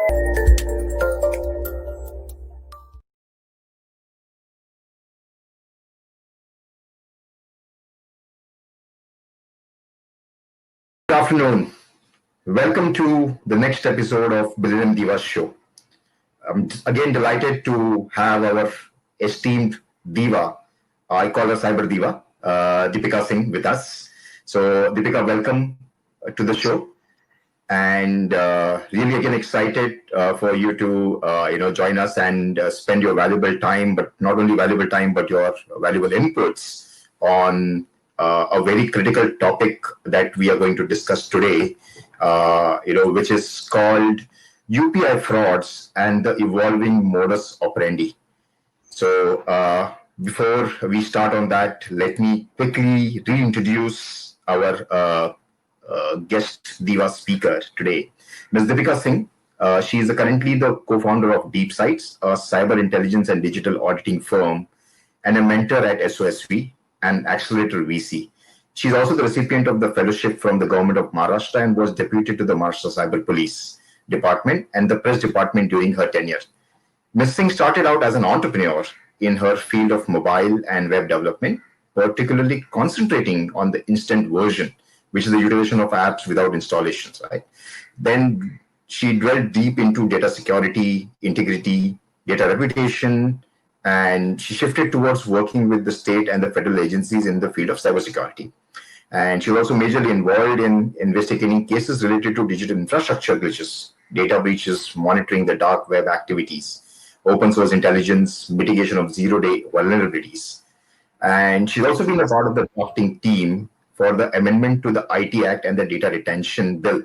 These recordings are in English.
Good afternoon. Welcome to the next episode of Millennium Diva Show. I'm again delighted to have our esteemed diva, I call her Cyber Diva, Deepika Singh with us. So, Deepika, welcome to the show. And really, again, excited for you to join us and spend your valuable time, but not only valuable time, but your valuable inputs on a very critical topic that we are going to discuss today, which is called UPI frauds and the evolving modus operandi. So, before we start on that, let me quickly reintroduce our guest diva speaker today, Ms. Deepika Singh. She is currently the co-founder of DeepSights, a cyber intelligence and digital auditing firm, and a mentor at SOSV and Accelerator VC. She's also the recipient of the fellowship from the government of Maharashtra and was deputed to the Maharashtra Cyber Police Department and the Press Department during her tenure. Ms. Singh started out as an entrepreneur in her field of mobile and web development, particularly concentrating on the instant version, which is the utilization of apps without installations, right? Then she dwelled deep into data security, integrity, data reputation, and she shifted towards working with the state and the federal agencies in the field of cybersecurity. And she was also majorly involved in investigating cases related to digital infrastructure glitches, data breaches, monitoring the dark web activities, open source intelligence, mitigation of zero-day vulnerabilities. And she's also been a part of the drafting team for the amendment to the IT Act and the Data Retention Bill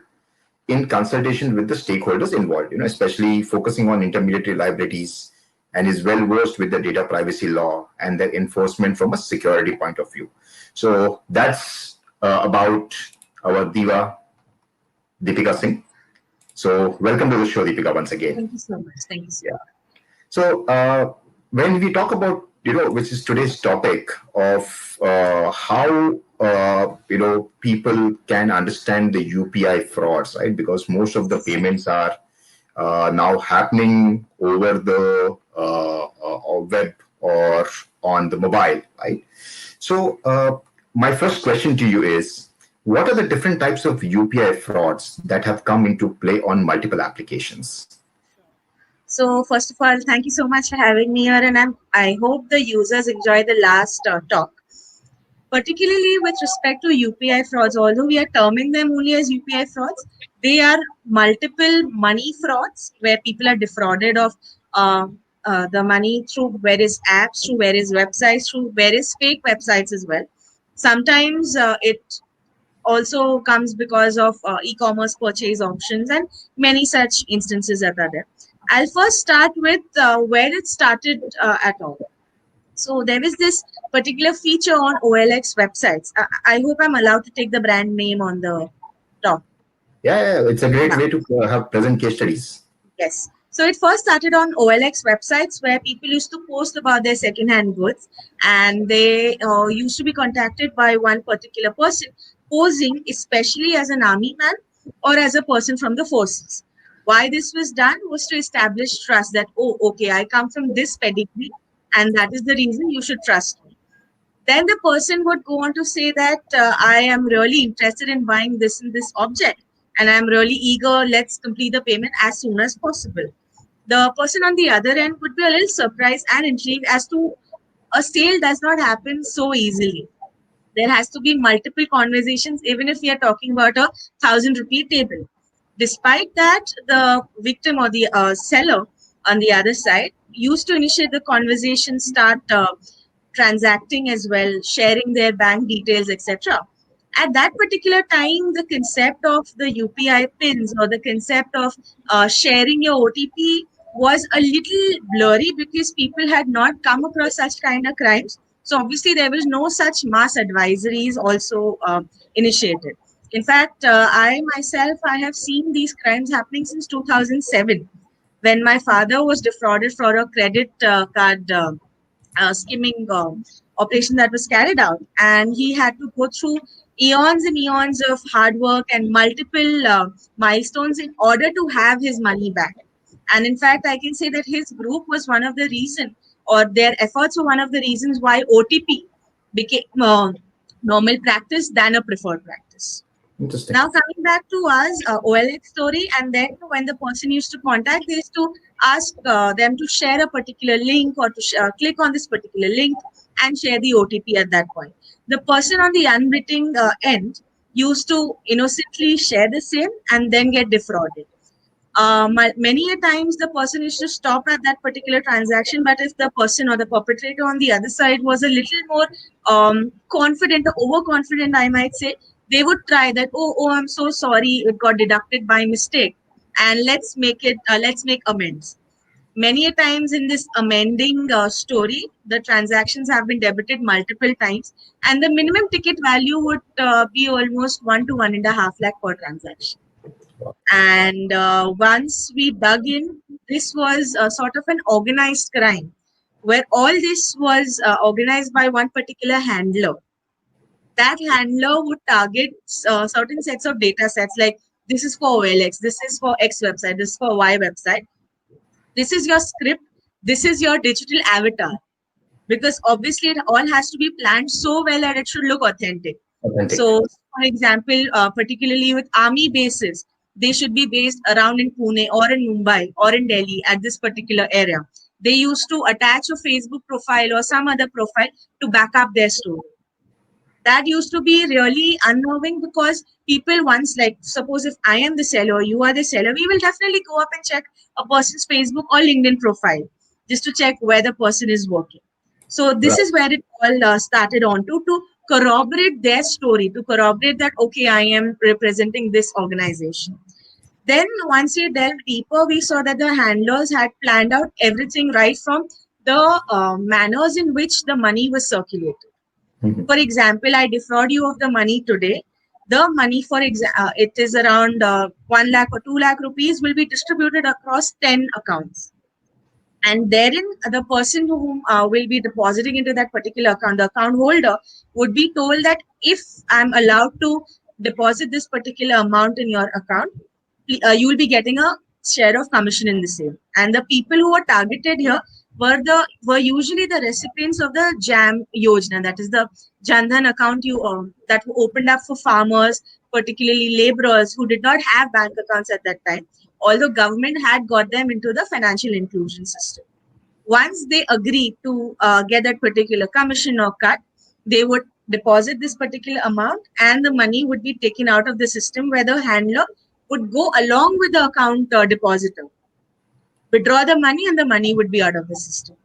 in consultation with the stakeholders involved, especially focusing on intermediary liabilities, and is well versed with the data privacy law and their enforcement from a security point of view. So that's about our diva, Deepika Singh. So welcome to the show, Deepika, once again. Thank you so much. Thank you so much. So when we talk about, which is today's topic of how, people can understand the UPI frauds, right? Because most of the payments are now happening over the web or on the mobile, right? So my first question to you is, what are the different types of UPI frauds that have come into play on multiple applications? So first of all, thank you so much for having me here, and I hope the users enjoy the last talk. Particularly with respect to UPI frauds, although we are terming them only as UPI frauds, they are multiple money frauds where people are defrauded of the money through various apps, through various websites, through various fake websites as well. Sometimes it also comes because of e-commerce purchase options and many such instances that are there. I'll first start with where it started at all. So there is this particular feature on OLX websites. I hope I'm allowed to take the brand name on the top. Yeah, it's a great way to have present case studies. Yes. So it first started on OLX websites where people used to post about their second-hand goods, and they used to be contacted by one particular person posing especially as an army man or as a person from the forces. Why this was done was to establish trust that, oh, okay, I come from this pedigree, and that is the reason you should trust me. Then the person would go on to say that I am really interested in buying this and this object, and I'm really eager, let's complete the payment as soon as possible. The person on the other end would be a little surprised and intrigued as to a sale does not happen so easily. There has to be multiple conversations, even if we are talking about a 1,000 rupee table. Despite that, the victim or the seller on the other side used to initiate the conversation, start transacting as well, sharing their bank details, etc. At that particular time, the concept of the UPI pins or the concept of sharing your OTP was a little blurry because people had not come across such kind of crimes. So obviously, there was no such mass advisories also initiated. In fact, I myself, I have seen these crimes happening since 2007 when my father was defrauded for a credit card skimming operation that was carried out, and he had to go through eons and eons of hard work and multiple milestones in order to have his money back. And in fact, I can say that his group was one of the reason, or their efforts were one of the reasons why OTP became normal practice than a preferred practice. Interesting. Now coming back to us, OLX story, and then when the person used to contact, they used to ask them to share a particular link or to click on this particular link and share the OTP at that point. The person on the unwitting end used to innocently share the same and then get defrauded. Many a times the person used to stop at that particular transaction, but if the person or the perpetrator on the other side was a little more confident or overconfident, I might say, they would try that, oh, I'm so sorry, it got deducted by mistake, and let's make amends. Many a times in this amending story, the transactions have been debited multiple times, and the minimum ticket value would be almost 1 to 1.5 lakh per transaction. And once we dug in, this was a sort of an organized crime where all this was organized by one particular handler. That handler would target certain sets of data sets, like this is for OLX, this is for X website, this is for Y website, this is your script, this is your digital avatar. Because obviously it all has to be planned so well that it should look authentic. Authentic. So, for example, particularly with army bases, they should be based around in Pune or in Mumbai or in Delhi at this particular area. They used to attach a Facebook profile or some other profile to back up their story. That used to be really unnerving because people once, like, suppose if I am the seller, you are the seller, we will definitely go up and check a person's Facebook or LinkedIn profile just to check where the person is working. So this Right. is where it all started on to corroborate their story, to corroborate that, okay, I am representing this organization. Then once we delved deeper, we saw that the handlers had planned out everything right from the manners in which the money was circulated. Mhm. For example, I defraud you of the money today. The money, it is around 1 lakh or 2 lakh rupees, will be distributed across 10 accounts. And therein, the person who will be depositing into that particular account, the account holder, would be told that if I'm allowed to deposit this particular amount in your account, you will be getting a share of commission in the same. And the people who were targeted here were usually the recipients of the JAM Yojana, that is the Jandhan account that opened up for farmers, particularly laborers who did not have bank accounts at that time, although government had got them into the financial inclusion system. Once they agreed to get that particular commission or cut, they would deposit this particular amount and the money would be taken out of the system, where the handler would go along with the account depositor, withdraw the money, and the money would be out of the system.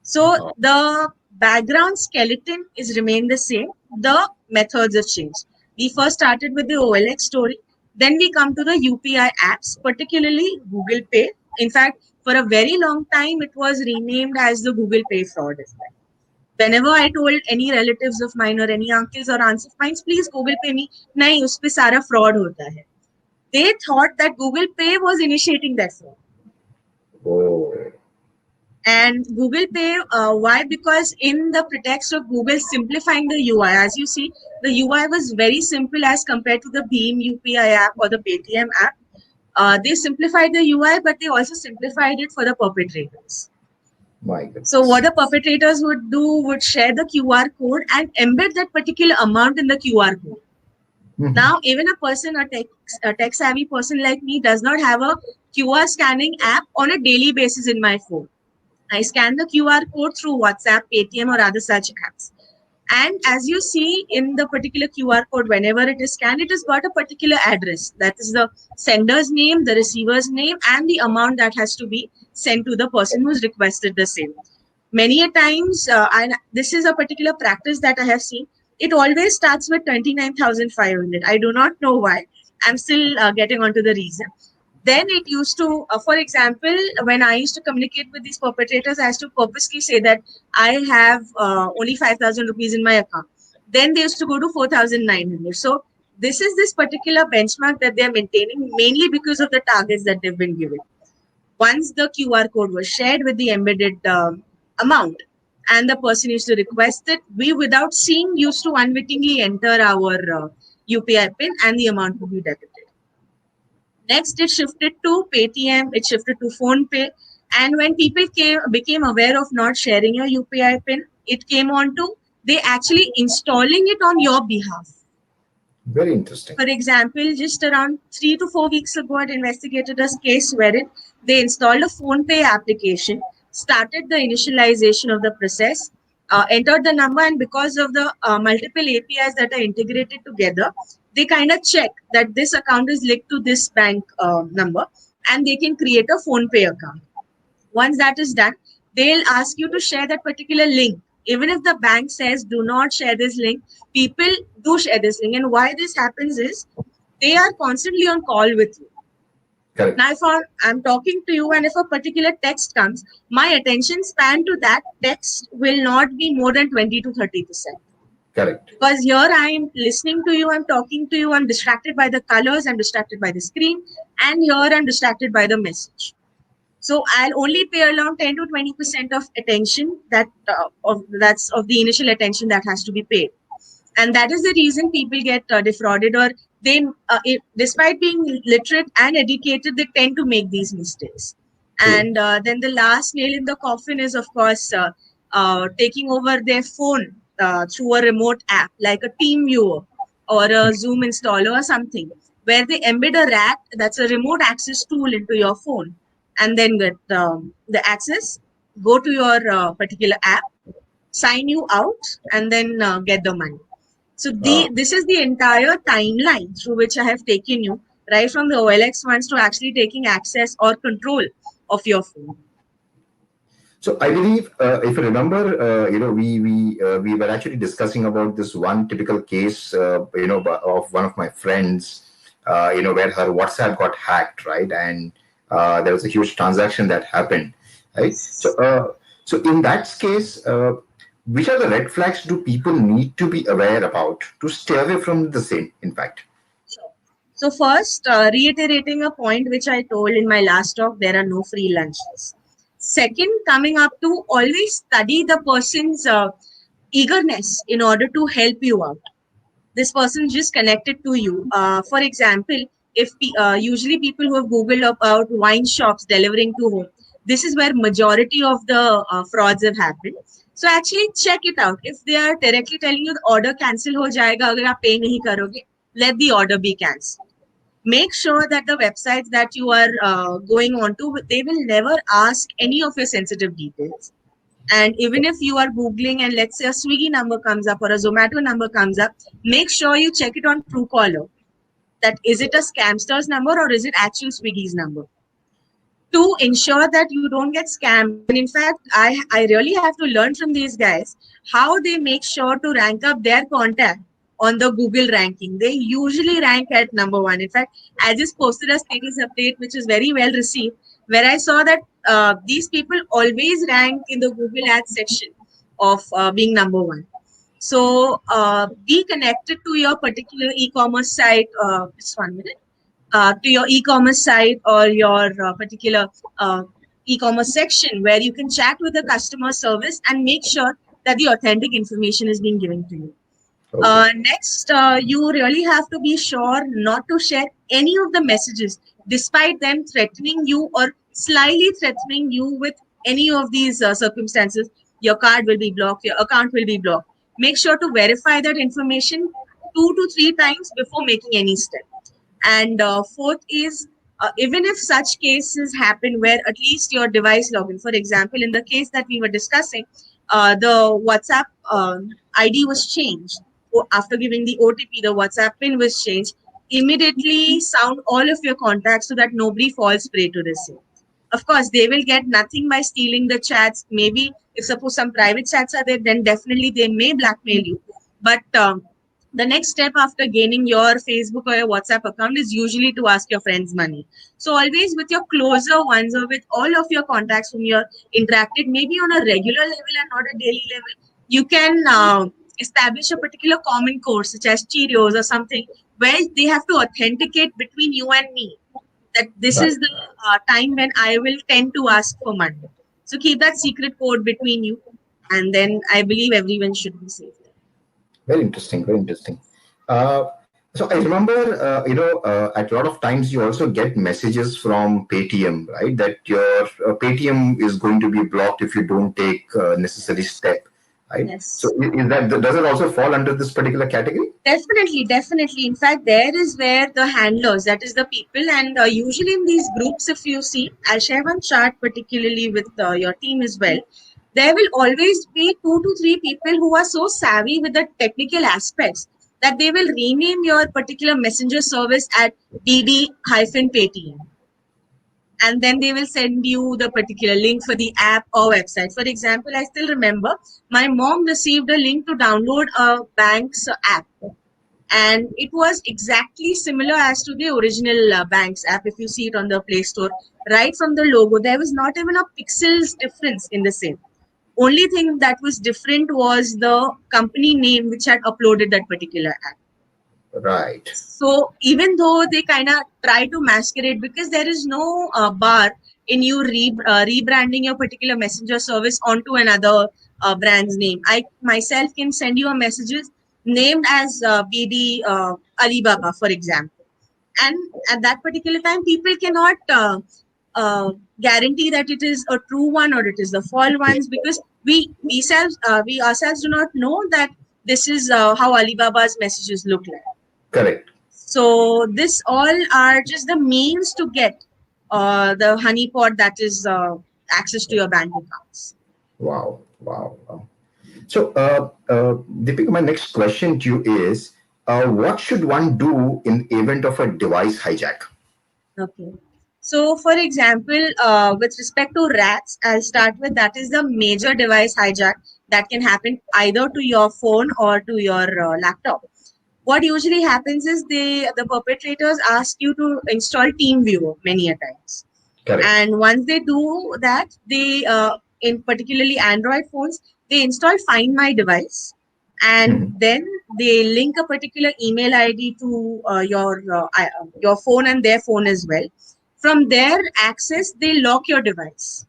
So the background skeleton is remained the same. The methods have changed. We first started with the OLX story. Then we come to the UPI apps, particularly Google Pay. In fact, for a very long time, it was renamed as the Google Pay fraud. Whenever I told any relatives of mine or any uncles or aunts of mine, please Google Pay me, nahi, uspe sara fraud hota hai. They thought that Google Pay was initiating that fraud. Oh. And Google Pay, why? Because in the pretext of Google simplifying the UI, as you see, the UI was very simple as compared to the Beam UPI app or the Paytm app. They simplified the UI, but they also simplified it for the perpetrators. My goodness. So what the perpetrators would do would share the QR code and embed that particular amount in the QR code. Mhm. Now, even a tech savvy person like me does not have a QR scanning app on a daily basis in my phone. I scan the QR code through WhatsApp, Paytm, or other such apps. And as you see in the particular QR code, whenever it is scanned, it has got a particular address. That is the sender's name, the receiver's name, and the amount that has to be sent to the person who's requested the same. Many a times, and this is a particular practice that I have seen, it always starts with 29,500. I do not know why. I'm still getting onto the reason. Then it used to, for example, when I used to communicate with these perpetrators, I used to purposely say that I have only 5,000 rupees in my account. Then they used to go to 4,900. So this particular benchmark that they're maintaining mainly because of the targets that they've been given. Once the QR code was shared with the embedded amount and the person used to request it, we without seeing used to unwittingly enter our UPI pin and the amount would be debited. Next, it shifted to Paytm, it shifted to PhonePe. And when people became aware of not sharing your UPI PIN, it came on to they actually installing it on your behalf. Very interesting. For example, just around 3 to 4 weeks ago, I investigated a case wherein they installed a PhonePe application, started the initialization of the process, entered the number, and because of the multiple APIs that are integrated together, they kind of check that this account is linked to this bank number, and they can create a PhonePe account. Once that is done, they'll ask you to share that particular link. Even if the bank says do not share this link, people do share this link. And why this happens is they are constantly on call with you. Correct. Now, if I'm talking to you and if a particular text comes, my attention span to that text will not be more than 20 to 30%. Correct. Because here I'm listening to you, I'm talking to you, I'm distracted by the colors, I'm distracted by the screen, and here I'm distracted by the message. So I'll only pay around 10 to 20% of attention that's of the initial attention that has to be paid. And that is the reason people get defrauded, or they, despite being literate and educated, they tend to make these mistakes. True. And then the last nail in the coffin is, of course, taking over their phone through a remote app like a Team Viewer or a Zoom installer or something, where they embed a RAT, that's a remote access tool, into your phone, and then get the access, go to your particular app, sign you out, and then get the money. So this is the entire timeline through which I have taken you, right from the OLX ones to actually taking access or control of your phone. So I believe, if you remember, we were actually discussing about this one typical case, of one of my friends, where her WhatsApp got hacked, right, and there was a huge transaction that happened, right? So in that case, which are the red flags do people need to be aware about to stay away from the same? In fact. Sure. So first, reiterating a point which I told in my last talk, there are no free lunches. Second, coming up to always study the person's eagerness in order to help you out. This person just connected to you. For example, if usually people who have Googled about wine shops delivering to home, this is where majority of the frauds have happened. So actually check it out. If they are directly telling you the order cancel ho jayega agar aap pay nahi karoge, let the order be cancelled. Make sure that the websites that you are going on to, they will never ask any of your sensitive details. And even if you are Googling and let's say a Swiggy number comes up or a Zomato number comes up, make sure you check it on Truecaller. That is it a scamster's number or is it actual Swiggy's number? To ensure that you don't get scammed. And in fact, I really have to learn from these guys how they make sure to rank up their contact on the Google ranking. They usually rank at number one. In fact, I just posted a status update which is very well received, where I saw that these people always rank in the Google Ads section of being number one. So be connected to your particular e-commerce site. Just 1 minute. To your e-commerce site or your particular e-commerce section where you can chat with the customer service and make sure that the authentic information is being given to you. Okay. Next, you really have to be sure not to share any of the messages despite them threatening you or slyly threatening you with any of these circumstances. Your card will be blocked, your account will be blocked. Make sure to verify that information 2 to 3 times before making any step. And fourth is, even if such cases happen where at least your device login, for example, in the case that we were discussing, the WhatsApp ID was changed. After giving the OTP, the WhatsApp PIN was changed. Immediately sound all of your contacts so that nobody falls prey to this. Of course, they will get nothing by stealing the chats. Maybe if suppose some private chats are there, then definitely they may blackmail you. But the next step after gaining your Facebook or your WhatsApp account is usually to ask your friends money. So always with your closer ones or with all of your contacts whom you're interacted, maybe on a regular level and not a daily level, you can establish a particular common course such as Cheerios or something where they have to authenticate between you and me that this Right. is the time when I will tend to ask for money. So keep that secret code between you, and then I believe everyone should be safe. Very interesting. Very interesting. Uh, So I remember, at a lot of times you also get messages from Paytm, right? That your Paytm is going to be blocked if you don't take necessary step, right? So Yes. is that, does it also fall under this particular category? Definitely, definitely. In fact, there is where the handlers, that is the people, and usually in these groups, if you see, I'll share one chart particularly with your team as well. There will always be 2 to 3 people who are so savvy with the technical aspects that they will rename your particular messenger service at DD-Paytm, and then they will send you the particular link for the app or website. For example, I still remember my mom received a link to download a bank's app, and it was exactly similar as to the original Banks app. If you see it on the Play Store, right from the logo, there was not even a pixels difference in the same. Only thing that was different was the company name which had uploaded that particular app. Right. So even though they kind of try to masquerade, because there is no bar in you rebranding your particular messenger service onto another brand's name. I myself can send you a messages named as BD Alibaba, for example, and at that particular time, people cannot uh, guarantee that it is a true one or it is the false ones, because we ourselves do not know that this is how Alibaba's messages look like. Correct. So this all are just the means to get the honeypot, that is access to your bank accounts. Wow. Wow. Wow. So, Deepika, my next question to you is, what should one do in event of a device hijack? Okay. So, for example, with respect to rats, I'll start with that is the major device hijack that can happen either to your phone or to your laptop. What usually happens is the perpetrators ask you to install TeamViewer many a times. Correct. And once they do that, they in particularly Android phones, they install Find My Device, and Mhm. then they link a particular email ID to your phone and their phone as well. From their access, they lock your device.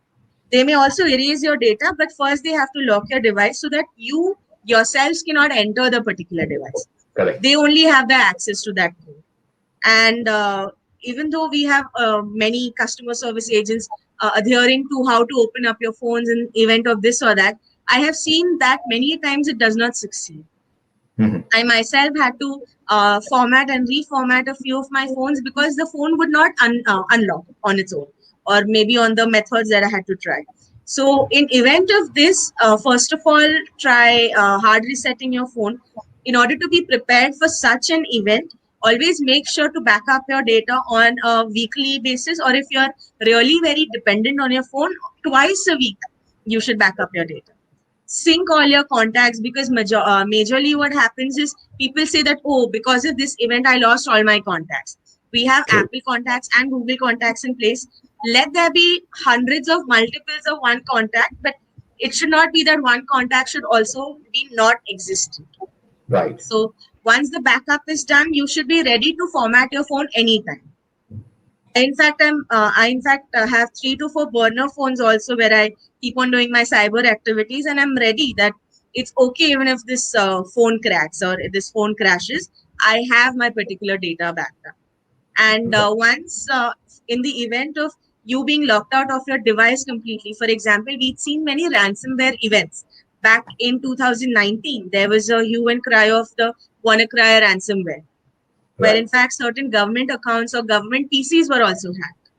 They may also erase your data, but first they have to lock your device so that you yourselves cannot enter the particular device. Correct. They only have the access to that code. And even though we have many customer service agents adhering to how to open up your phones in event of this or that, I have seen that many times it does not succeed. Mhm. I myself had to format and reformat a few of my phones because the phone would not unlock on its own, or maybe on the methods that I had to try. So, in event of this, first of all, try hard resetting your phone. In order to be prepared for such an event, always make sure to back up your data on a weekly basis, or if you're really very dependent on your phone, twice a week, you should back up your data. Sync all your contacts, because majorly what happens is people say that, oh, because of this event I lost all my contacts. We have True. Apple contacts and Google contacts in place. Let there be hundreds of multiples of one contact, but it should not be that one contact should also be not existent. Right. So once the backup is done, you should be ready to format your phone anytime. I in fact have 3 to 4 burner phones also, where I keep on doing my cyber activities, and I'm ready that it's okay even if this phone cracks or if this phone crashes. I have my particular data backed up. And once in the event of you being locked out of your device completely, for example, we've seen many ransomware events. Back in 2019, there was a hue and cry of the WannaCry ransomware, where Right. in fact certain government accounts or government PCs were also hacked.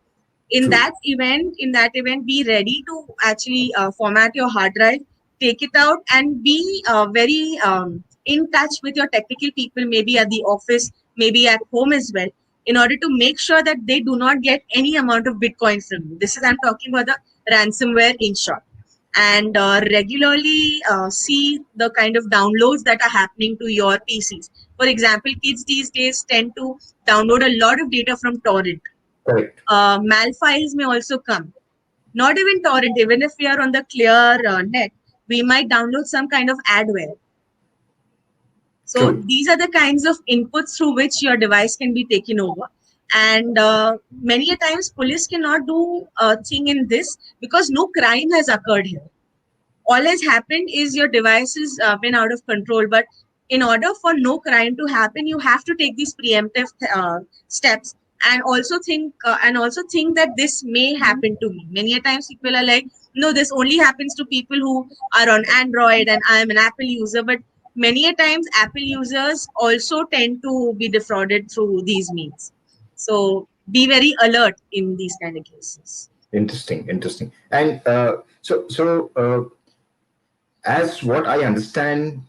True. In that event, be ready to actually format your hard drive, take it out, and be very in touch with your technical people, maybe at the office, maybe at home as well, in order to make sure that they do not get any amount of Bitcoin from you. This is, I'm talking about the ransomware in short. And regularly see the kind of downloads that are happening to your PCs. For example, kids these days tend to download a lot of data from torrent. Correct. Mal files may also come. Not even torrent, even if we are on the clear net, we might download some kind of adware. So True. these are the kinds of inputs through which your device can be taken over. And many a times police cannot do a thing in this because no crime has occurred here. All has happened is your device has been out of control. But in order for no crime to happen, you have to take these preemptive steps, and also think that this may happen to me. Many a times people are like, no, this only happens to people who are on Android, and I am an Apple user. But many a times Apple users also tend to be defrauded through these means. So be very alert in these kind of cases. Interesting, interesting. And as what I understand,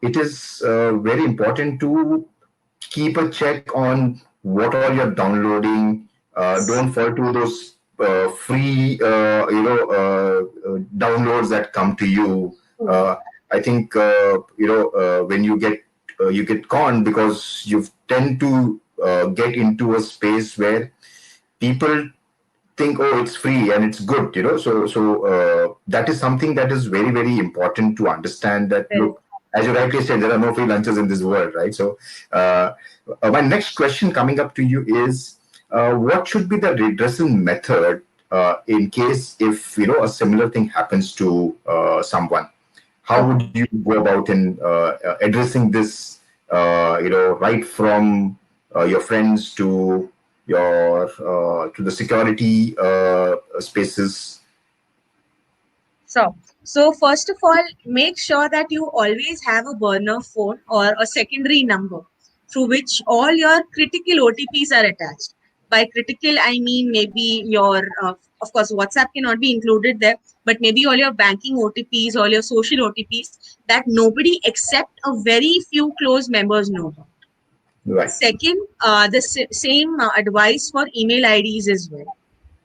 it is very important to keep a check on what all you're downloading. Don't fall to those free, downloads that come to you. I think when you get conned because you tend to get into a space where people think, oh, it's free and it's good, that is something that is very, very important to understand, that Correct. look, as you rightly said, there are no free lunches in this world, right? So my next question coming up to you is, what should be the redressal method in case if a similar thing happens to someone? How Okay. would you go about in addressing this, right from your friends to your to the security spaces? So first of all, make sure that you always have a burner phone or a secondary number through which all your critical OTPs are attached. By critical, I mean maybe your, of course, WhatsApp cannot be included there, but maybe all your banking OTPs, all your social OTPs that nobody except a very few close members know about. Right. Second, the same advice for email IDs as well.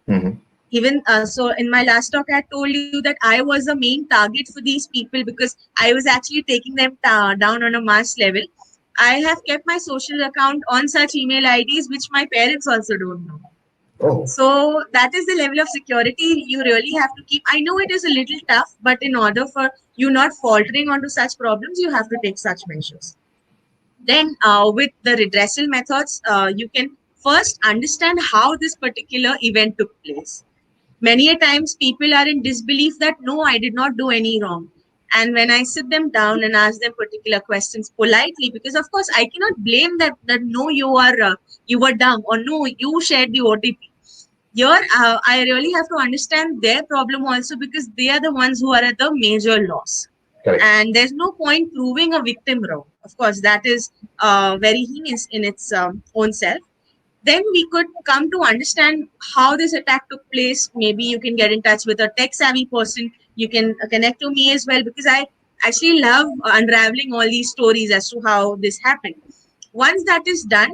Hmm. Even so, in my last talk, I told you that I was the main target for these people because I was actually taking them down on a mass level. I have kept my social account on such email IDs which my parents also don't know. Oh, So that is the level of security you really have to keep. I know it is a little tough, but in order for you not faltering onto such problems, you have to take such measures. Then with the redressal methods, you can first understand how this particular event took place. Many a times people are in disbelief that no, I did not do any wrong. And when I sit them down and ask them particular questions politely, because of course I cannot blame that no, you were dumb, or no, you shared the OTP. Here, I really have to understand their problem also, because they are the ones who are at the major loss. correct. And there's no point proving a victim wrong. Of course, that is very heinous in its own self. Then we could come to understand how this attack took place. Maybe you can get in touch with a tech savvy person. You can connect to me as well, because I actually love unraveling all these stories as to how this happened. Once that is done,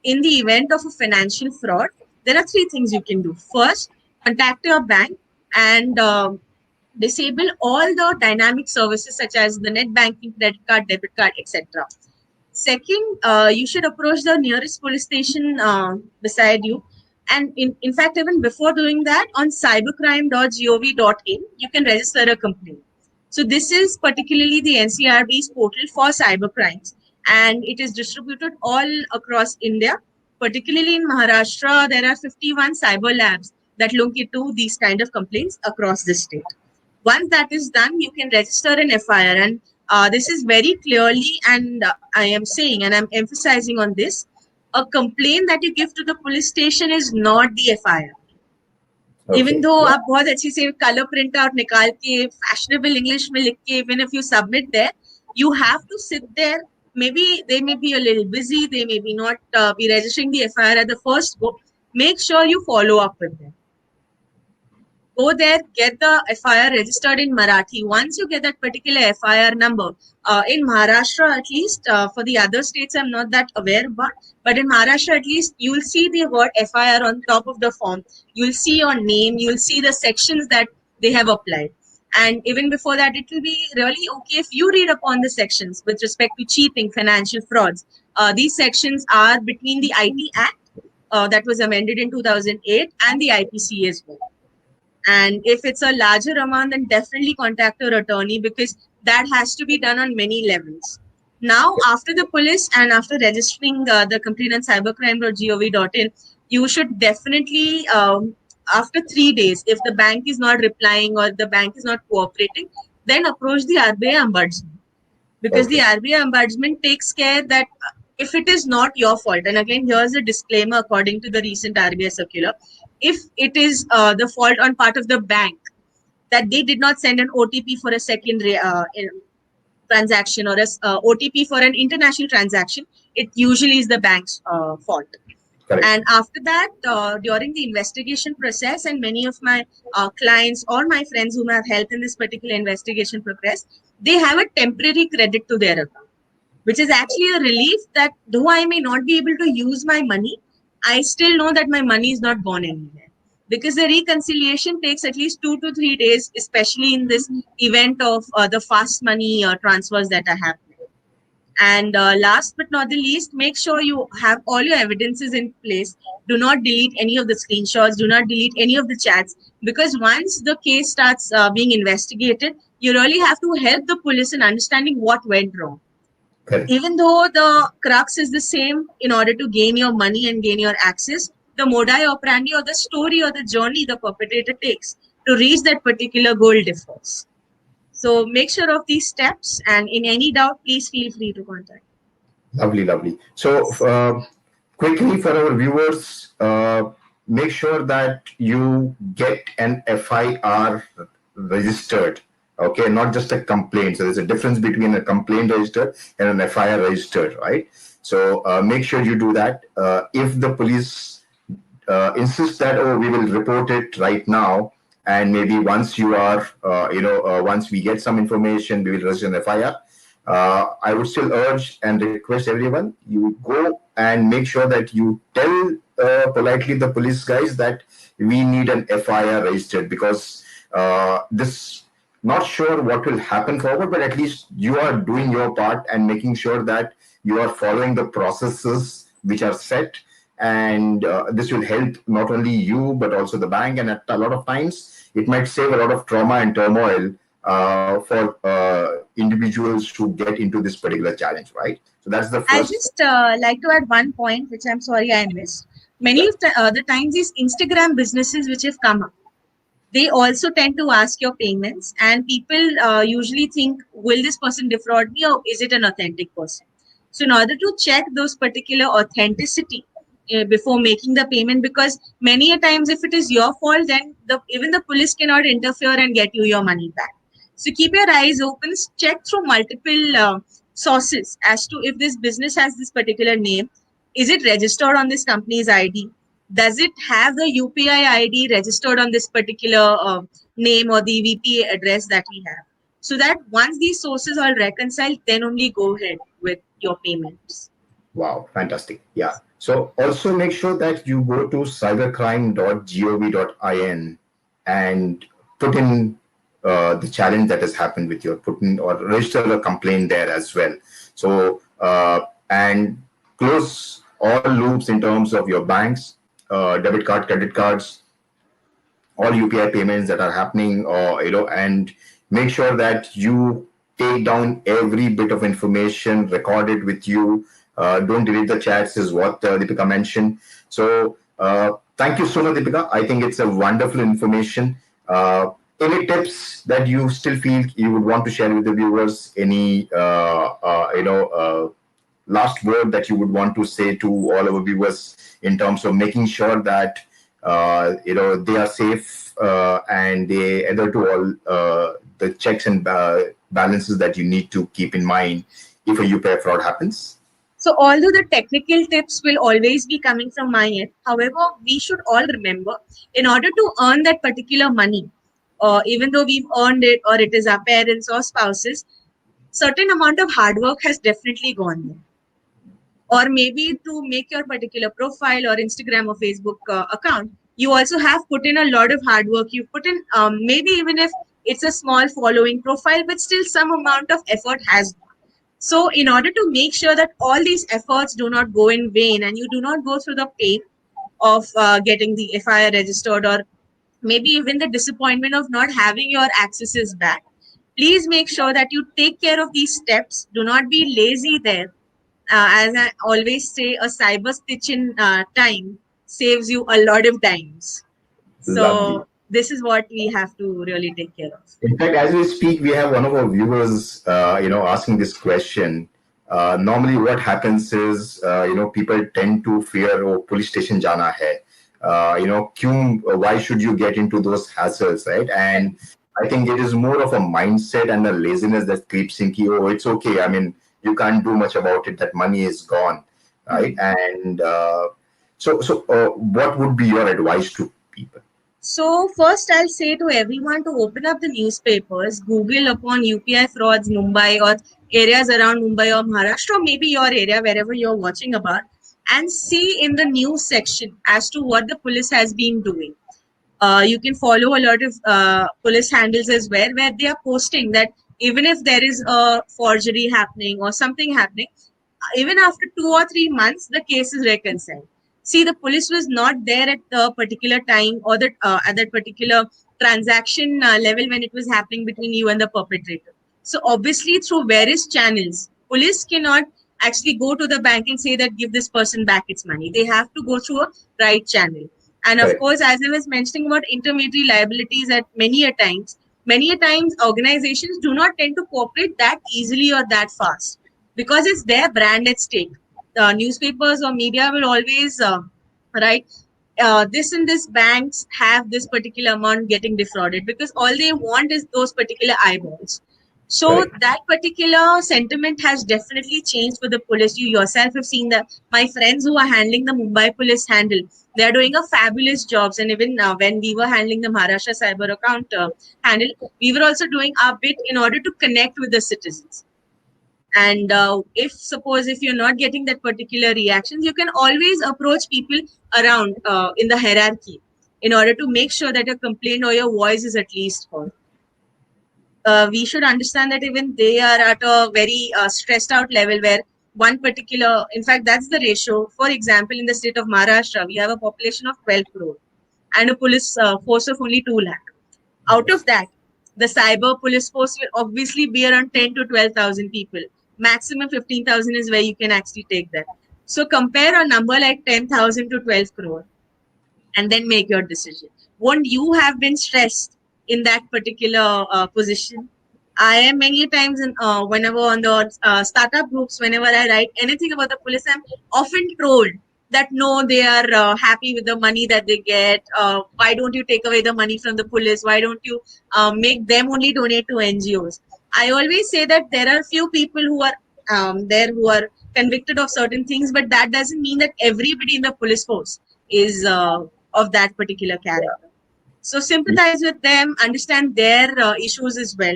in the event of a financial fraud, there are three things you can do. First, contact your bank and disable all the dynamic services such as the net banking, credit card, debit card, etc. Second, you should approach the nearest police station beside you. And in fact, even before doing that, on cybercrime.gov.in, you can register a complaint. So this is particularly the NCRB's portal for cybercrimes, and it is distributed all across India. Particularly in Maharashtra, there are 51 cyber labs that look into these kind of complaints across the state. Once that is done, you can register an FIR, and this is very clearly, and I am saying, and I'm emphasizing on this, a complaint that you give to the police station is not the FIR. Even Okay. though Yeah. आप बहुत अच्छी से color print out निकाल के fashionable English में लिख के, even if you submit there, you have to sit there. Maybe they may be a little busy, they may be not be registering the FIR at the first go. Make sure you follow up with them. Go there, get the FIR registered in Marathi. Once you get that particular FIR number, in Maharashtra at least, for the other states I'm not that aware about, but in Maharashtra at least, you'll see the word FIR on top of the form. You'll see your name, you'll see the sections that they have applied. And even before that, it will be really okay if you read upon the sections with respect to cheating, financial frauds. These sections are between the IT Act that was amended in 2008 and the IPC as well. And if it's a larger amount, then definitely contact your attorney, because that has to be done on many levels. Now, after the police and after registering the complaint on cybercrime.gov.in, you should definitely, after 3 days, if the bank is not replying or the bank is not cooperating, then approach the RBI ombudsman. because the Okay. RBI ombudsman takes care that if it is not your fault, and again, here's a disclaimer according to the recent RBI circular, if it is the fault on part of the bank that they did not send an OTP for a second transaction or a OTP for an international transaction, it usually is the bank's fault. Correct. And after that, during the investigation process, and many of my clients or my friends whom have helped in this particular investigation progress, they have a temporary credit to their account, which is actually a relief that though I may not be able to use my money, I still know that my money is not gone anywhere. Because the reconciliation takes at least 2 to 3 days, especially in this event of the fast money transfers that are happening. And last but not the least, make sure you have all your evidences in place. Do not delete any of the screenshots. Do not delete any of the chats. Because once the case starts being investigated, you really have to help the police in understanding what went wrong. Correct. Even though the crux is the same, in order to gain your money and gain your access, the modi operandi or the story or the journey the perpetrator takes to reach that particular goal differs. So make sure of these steps, and in any doubt, please feel free to contact. Lovely, lovely. So, quickly for our viewers, make sure that you get an FIR registered. Okay, not just a complaint. So there's a difference between a complaint registered and an FIR registered, right? So make sure you do that. If the police insist that, oh, we will report it right now, and maybe once you are once we get some information, we will register an FIR. I would still urge and request everyone, you go and make sure that you tell politely the police guys that we need an FIR registered, because this, not sure what will happen forward, but at least you are doing your part and making sure that you are following the processes which are set. And this will help not only you but also the bank, and at a lot of times it might save a lot of trauma and turmoil for individuals who get into this particular challenge, right? So that's the I first. just like to add one point, which I'm sorry I missed. Many of the times, these Instagram businesses which have come up, they also tend to ask your payments, and people usually think, will this person defraud me or is it an authentic person? So in order to check those particular authenticity before making the payment, because many a times if it is your fault, then even the police cannot interfere and get you your money back. So keep your eyes open, check through multiple sources as to if this business has this particular name. Is it registered on this company's ID? Does it have the UPI ID registered on this particular name or the VP address that we have? So that once these sources are reconciled, then only go ahead with your payments. Wow, fantastic. Yeah. So also make sure that you go to cybercrime.gov.in and put in the challenge that has happened with your, put in or register a complaint there as well. So and close all loops in terms of your banks, debit card, credit cards, all UPI payments that are happening, or and make sure that you take down every bit of information, record it with you. Don't delete the chats, is what Deepika mentioned. So thank you so much, Deepika. I think it's a wonderful information. Any tips that you still feel you would want to share with the viewers? Any last word that you would want to say to all our viewers in terms of making sure that they are safe and they adhere to all the checks and balances that you need to keep in mind if a UPI fraud happens? So although the technical tips will always be coming from my end, however, we should all remember, in order to earn that particular money, even though we've earned it or it is our parents or spouses, certain amount of hard work has definitely gone there. Or maybe to make your particular profile or Instagram or Facebook account, you also have put in a lot of hard work. You put in, maybe even if it's a small following profile, but still some amount of effort has gone. So in order to make sure that all these efforts do not go in vain and you do not go through the pain of getting the FIR registered, or maybe even the disappointment of not having your accesses back, please make sure that you take care of these steps. Do not be lazy there. As I always say, a cyber stitch in time saves you a lot of times. Lovely. So this is what we have to really take care of. In fact, as we speak, we have one of our viewers, asking this question. Normally, what happens is, people tend to fear, oh, police station jana hai. Why should you get into those hassles, right? And I think it is more of a mindset and a laziness that creeps in. Oh, it's okay. I mean, you can't do much about it. That money is gone, right? And what would be your advice to people? So first I'll say to everyone to open up the newspapers, Google upon UPI frauds Mumbai or areas around Mumbai or Maharashtra, or maybe your area, wherever you're watching about, and see in the news section as to what the police has been doing. You can follow a lot of police handles as well, where they are posting that even if there is a forgery happening or something happening, even after 2 or 3 months, the case is reconciled. See, the police was not there at the particular time or at that particular transaction level when it was happening between you and the perpetrator. So obviously, through various channels, police cannot actually go to the bank and say that give this person back its money. They have to go through a right channel. And of Correct. course, as I was mentioning about intermediary liabilities at many a times organizations do not tend to cooperate that easily or that fast because it's their brand at stake. Newspapers or media will always write this and this banks have this particular amount getting defrauded because all they want is those particular eyeballs. So Correct. that particular sentiment has definitely changed for the police. You yourself have seen that my friends who are handling the Mumbai police handle, they are doing a fabulous jobs. And even when we were handling the Maharashtra cyber account handle, we were also doing our bit in order to connect with the citizens. And if you're not getting that particular reactions, you can always approach people around in the hierarchy in order to make sure that your complaint or your voice is at least heard. We should understand that even they are at a very stressed out level where one particular, in fact, that's the ratio. For example, in the state of Maharashtra, we have a population of 12 crore and a police force of only 2 lakh. Out of that, the cyber police force will obviously be around 10 to 12,000 people. Maximum 15,000 is where you can actually take that. So compare a number like 10,000 to 12 crore and then make your decision. Won't you have been stressed in that particular position? I am many times whenever on the startup groups, whenever I write anything about the police, I'm often told that no, they are happy with the money that they get. Why don't you take away the money from the police? Why don't you make them only donate to NGOs? I always say that there are few people who are there who are convicted of certain things, but that doesn't mean that everybody in the police force is of that particular character. So sympathize with them, understand their issues as well.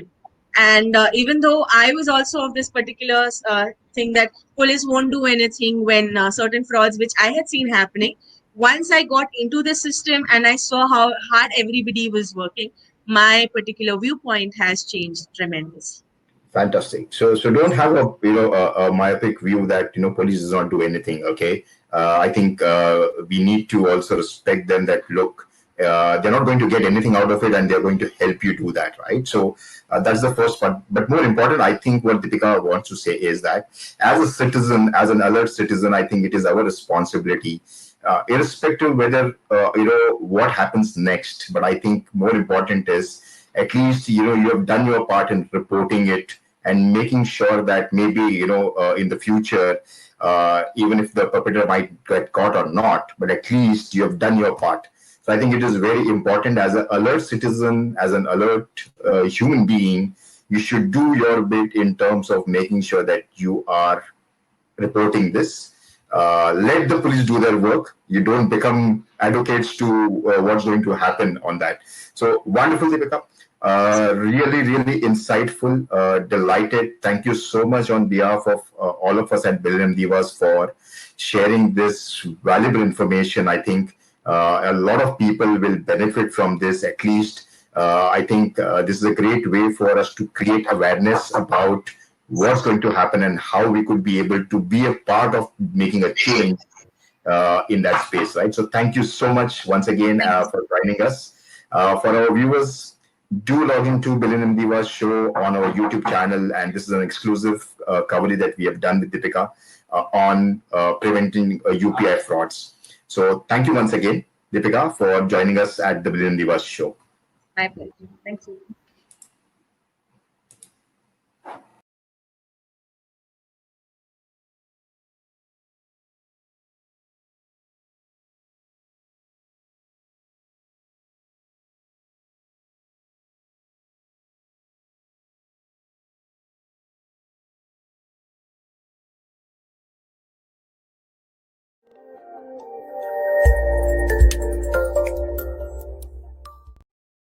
And even though I was also of this particular thing that police won't do anything when certain frauds which I had seen happening, once I got into the system and I saw how hard everybody was working, my particular viewpoint has changed tremendously. Fantastic. So don't have a myopic view that police does not do anything. Okay, I think we need to also respect them. That look, they're not going to get anything out of it, and they're going to help you do that, right? So that's the first part. But more important, I think what Deepika wants to say is that as a citizen, as an alert citizen, I think it is our responsibility, irrespective whether what happens next. But I think more important is at least you have done your part in reporting it and making sure that maybe in the future, even if the perpetrator might get caught or not, but at least you have done your part. So I think it is very important as an alert citizen, as an alert human being, you should do your bit in terms of making sure that you are reporting this. Let the police do their work. You don't become advocates to what's going to happen on that. So wonderful, Deepika. Really, really insightful. Delighted. Thank you so much on behalf of all of us at Billion Divas for sharing this valuable information. I think a lot of people will benefit from this. At least I think this is a great way for us to create awareness about what's going to happen and how we could be able to be a part of making a change in that space, right? So thank you so much once again for joining us. For our viewers, do log into Billion Divas show on our YouTube channel, and this is an exclusive coverage that we have done with Deepika on preventing UPI frauds. So thank you once again, Deepika, for joining us at the Billion Divas show. My pleasure. Thank you.